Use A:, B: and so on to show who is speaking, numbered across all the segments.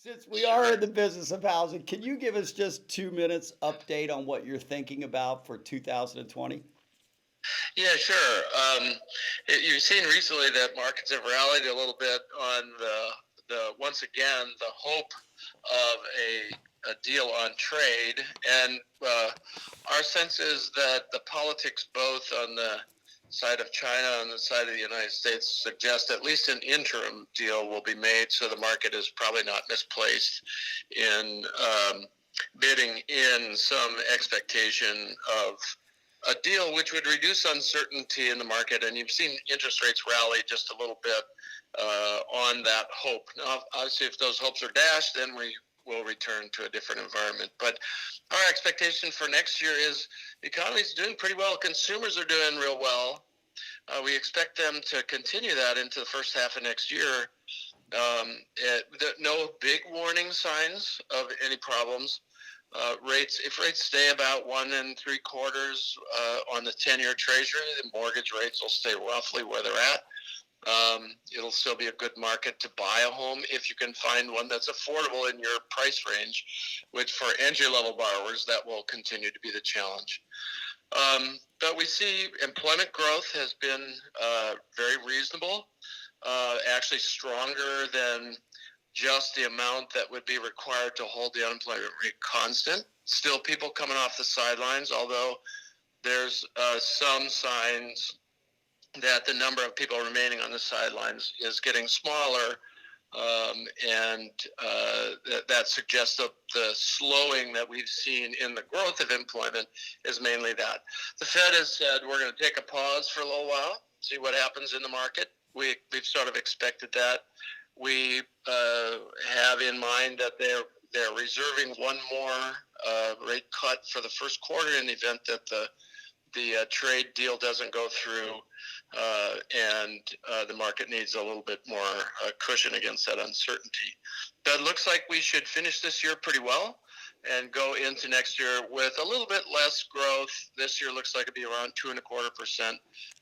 A: Since we are in the business of housing, can you give us just 2 minutes update on what you're thinking about for 2020?
B: Yeah, sure. You've seen recently that markets have rallied a little bit on the once again the hope of a deal on trade, and our sense is that the politics both on the side of China and the side of the United States suggest at least an interim deal will be made, so the market is probably not misplaced in bidding in some expectation of a deal which would reduce uncertainty in the market. And you've seen interest rates rally just a little bit on that hope. Now, obviously, if those hopes are dashed, then we will return to a different environment. But our expectation for next year is the economy is doing pretty well. Consumers are doing real well. We expect them to continue that into the first half of next year. No big warning signs of any problems. If rates stay about 1.75 on the 10-year Treasury, the mortgage rates will stay roughly where they're at. It'll still be a good market to buy a home if you can find one that's affordable in your price range, which for entry-level borrowers, that will continue to be the challenge. But we see employment growth has been very reasonable, actually stronger than just the amount that would be required to hold the unemployment rate constant. Still people coming off the sidelines, although there's some signs that the number of people remaining on the sidelines is getting smaller, and that suggests that the slowing that we've seen in the growth of employment is mainly that. The Fed has said we're going to take a pause for a little while, see what happens in the market. We've sort of expected that. We have in mind that they're reserving one more rate cut for the first quarter in the event that the trade deal doesn't go through, and the market needs a little bit more cushion against that uncertainty. But it looks like we should finish this year pretty well and go into next year with a little bit less growth. This year looks like it'll be around 2.25%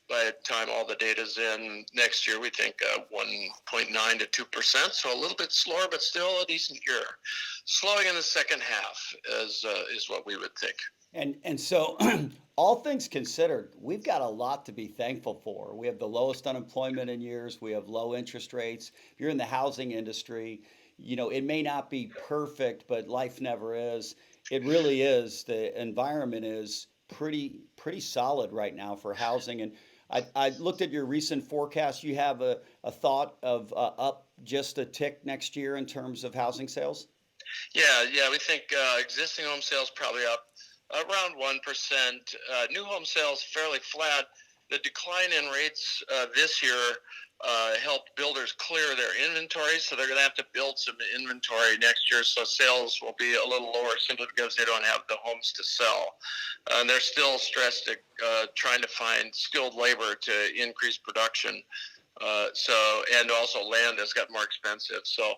B: by the time all the data's in. Next year we think 1.9 to 2%, so a little bit slower, but still a decent year. Slowing in the second half is what we would think.
A: And so, all things considered, we've got a lot to be thankful for. We have the lowest unemployment in years. We have low interest rates. If you're in the housing industry, it may not be perfect, but life never is. It really is. The environment is pretty solid right now for housing. And I looked at your recent forecast. You have a thought of up just a tick next year in terms of housing sales?
B: Yeah, we think existing home sales probably up around 1%. New home sales fairly flat. The decline in rates this year helped builders clear their inventory, so they're going to have to build some inventory next year, so sales will be a little lower simply because they don't have the homes to sell. And they're still stressed at trying to find skilled labor to increase production. And also land has got more expensive. So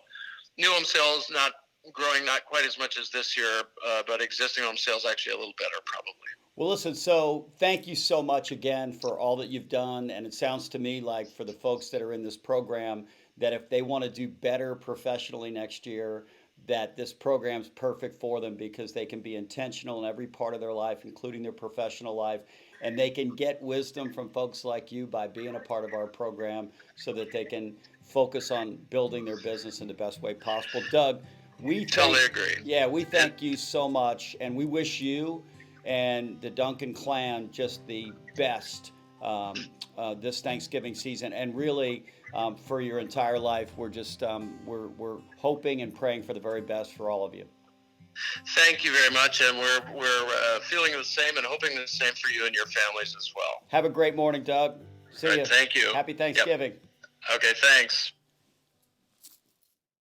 B: new home sales not growing not quite as much as this year, but existing home sales actually a little better probably.
A: Well, listen, so thank you so much again for all that you've done. And it sounds to me like for the folks that are in this program, that if they want to do better professionally next year, that this program's perfect for them because they can be intentional in every part of their life, including their professional life. And they can get wisdom from folks like you by being a part of our program so that they can focus on building their business in the best way possible. Doug, we thank,
B: Totally agree.
A: yeah, we thank you so much, and we wish you and the Duncan clan just the best this Thanksgiving season, and really for your entire life. We're just we're hoping and praying for the very best for all of you.
B: Thank you very much, and we're feeling the same and hoping the same for you and your families as well.
A: Have a great morning, Doug. See
B: All
A: you.
B: right, thank you.
A: Happy
B: Yep.
A: Thanksgiving.
B: Okay, thanks.